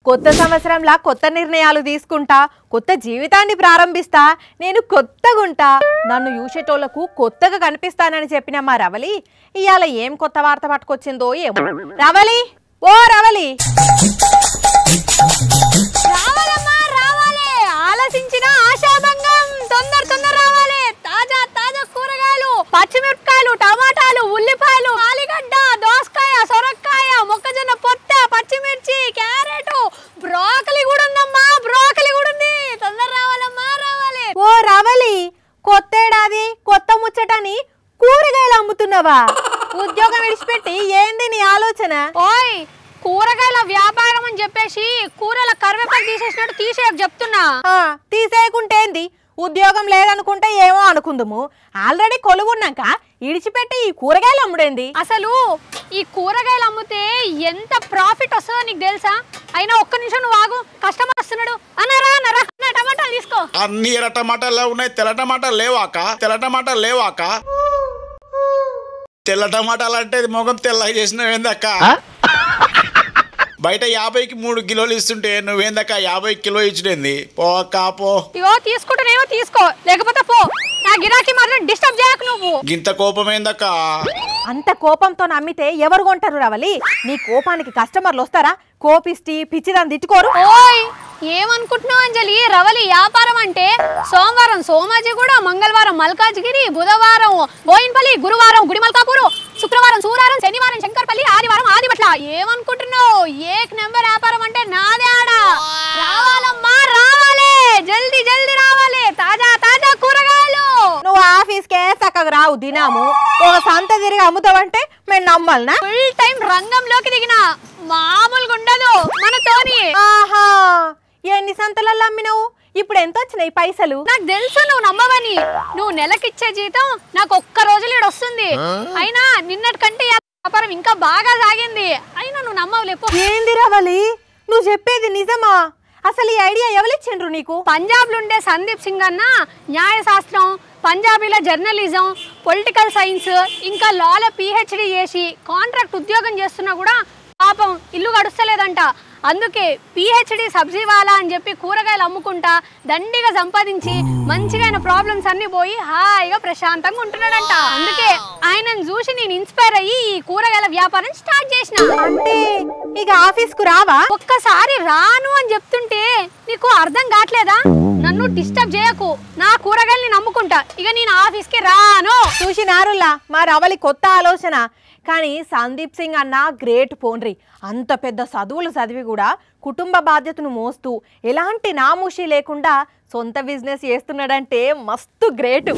కొత్త సంవత్సరంలా కొత్త నిర్ణయాలు తీసుకుంటా, కొత్త జీవితాన్ని ప్రారంభిస్తా, నేను కొత్తగుంటా, నన్ను యూసేటోళ్లకు కొత్తగా కనిపిస్తానని చెప్పిన మా రవలి ఇయాల ఏం కొత్త వార్త పట్టుకొచ్చిందో ఏమో. రవలి, ఓ రవలి, ఆలోచించిన ఆశాభంగం, తొందర తొందర రావాలి. తాజా తాజా కూరగాయలు, పచ్చిమిరపకాయలు, టమాటాలు, ఉల్లిపాయలు, ఆలుగడ్డ, దోసకాయ, సొరకాయ, మొక్కజొన్న పొట్ట, పచ్చిమిర్చి, క్యారెట్, బ్రోకలి కూడా ఉందమ్మా, బ్రోకలి కూడా ఉంది. తొందర రావాలమ్మా, రావాలి. ఓ రవలి, కొత్త ఏడాది కొత్త ముచ్చటని కూరగాయలు అమ్ముతున్నావా? ఉద్యోగం విడిచిపెట్టి ఏంది నీ ఆలోచన? ఓయ్, కూరగాయల వ్యాపారం అని చెప్పేసి కూరల కరివేపాకు తీసేసినట్టు తీసేయకు చెప్తున్నా. తీసేయకుంటేంది? ఉద్యోగం లేదనుకుంటే ఏమో అనుకుందుము, ఆల్రెడీ కొలువున్నాక ఇడిచిపెట్టి ఈ కూరగాయలు అమ్ముడేంది? అసలు ఈ కూరగాయలు అమ్మితే ఎంత ప్రాఫిట్ వస్తుందో నీకు తెలుసా? అయినా ఒక్క నిమిషం నువ్వు ఆగు, కస్టమర్ వస్తున్నాడు. అన్నారా అన్నారా, టమాటాలు తీసుకో. అన్ని ఎర్ర టమాటాలు ఉన్నాయి, తెల్ల టమాటాలు లేవాక? తెల్ల టమాటాలు లేవాక? తెల్ల టమాటాలు అంటే మొగం తెల్లగా చేసినవేందక్క? బయట 50కి 3 కిలోలు ఇస్తుంటే నువ్వేందక్క 50 కిలో ఇచ్చుడేంది? పోక పో. ఇగో తీసుకుంటేనేమో తీసుకో, లేకపోతే పో. నా గిరాకీ మాత్రం డిస్టర్బ్ చేయకు నువ్వు. గింత కోపం ఏందక్క? అంత కోపంతో నమ్మితే ఎవరు కొంటారు రవలి? నీ కోపానికి కస్టమర్లు వస్తారా? కోపిస్టి పిచ్చిదాన్ని తిట్టుకోరు. ఓయ్, ఏమనుకుంటున్నావు అంజలి? రవలి వ్యాపారం అంటే సోమవారం సోమాజిగూడ, మంగళవారం మల్కాజ్గిరి, బుధవారం బోయిన్పల్లి, గురువారం గుడిమల్కాపూరు, శుక్రవారం సూరారం, శనివారం శంకర్పల్లి, ఆదివారం ఆదిపట్ల. ఏమనుకుంటున్నావు? ఏక్ నెంబర్ వ్యాపారం అంటే నాదే ఆడ. రావాలమ్మా, రావాలి, జల్దీ జల్దీ రావాలి. తాజా తాజా కూరగాయలు. నువ్వు ఆఫీస్కే చక్కగా రావు, దినాము ఒక సంత తిరిగి అమ్ముతావంటే మేము నమ్మాలనా? ఫుల్ టైం రంగంలోకి దిగిన మామూలుగా ఉండదు మనతోని. ఆహా, ఎన్ని సంతలలో అమ్మినావు? ఇప్పుడు ఎంత వచ్చినాయి పైసలు? నాకు తెలుసు నువ్వు నమ్మవని. నువ్వు నెలకిచ్చే జీతం నాకు ఒక్క రోజులో వస్తుంది. అయినా నిన్నటి కంటే వ్యాపారం ఇంకా బాగా సాగింది. అయినా నువ్వు నమ్మవులేపో. ఏంది రవలి, నువ్వు చెప్పేది నిజమా? అసలు ఈ ఐడియా ఎవరిచ్చిండ్రు నీకు? పంజాబ్ లో ఉండే సందీప్ సింగ్ అన్న న్యాయశాస్త్రం, పంజాబీలో జర్నలిజం, పొలిటికల్ సైన్స్, ఇంకా లాలో PhD చేసి కాంట్రాక్ట్ ఉద్యోగం చేస్తున్నా కూడా పాపం ఇల్లు గడుస్తలేదంట. అందుకే PhD సబ్జీ వాలా అని చెప్పి కూరగాయలు అమ్ముకుంటా దండిగా సంపాదించి మంచిగా ఆయన ప్రాబ్లమ్స్ అన్ని పోయి హాయిగా ప్రశాంతంగా ఉంటున్నాడంట. అందుకే ఆయనను చూసి నేను ఇన్స్పైర్ అయ్యి ఈ కూరగాయల వ్యాపారం స్టార్ట్ చేసిన. అంటే ఇక ఆఫీస్ కు రావా? ఒక్కసారి రాను అని చెప్తుంటే నీకు అర్థం కావట్లేదా? నన్ను డిస్టర్బ్ చేయకు, నా కూరగాయలు నమ్ముకుంటా. ఇక నేను ఆఫీస్ కి రాను. చూసినారులా మా రవలి కొత్త ఆలోచన. కానీ సందీప్ సింగ్ అన్న గ్రేట్ పోన్రి. అంత పెద్ద చదువులు చదివి కూడా కుటుంబ బాధ్యతను మోస్తూ ఎలాంటి నామూషి లేకుండా సొంత బిజినెస్ చేస్తున్నాడంటే మస్తు గ్రేట్.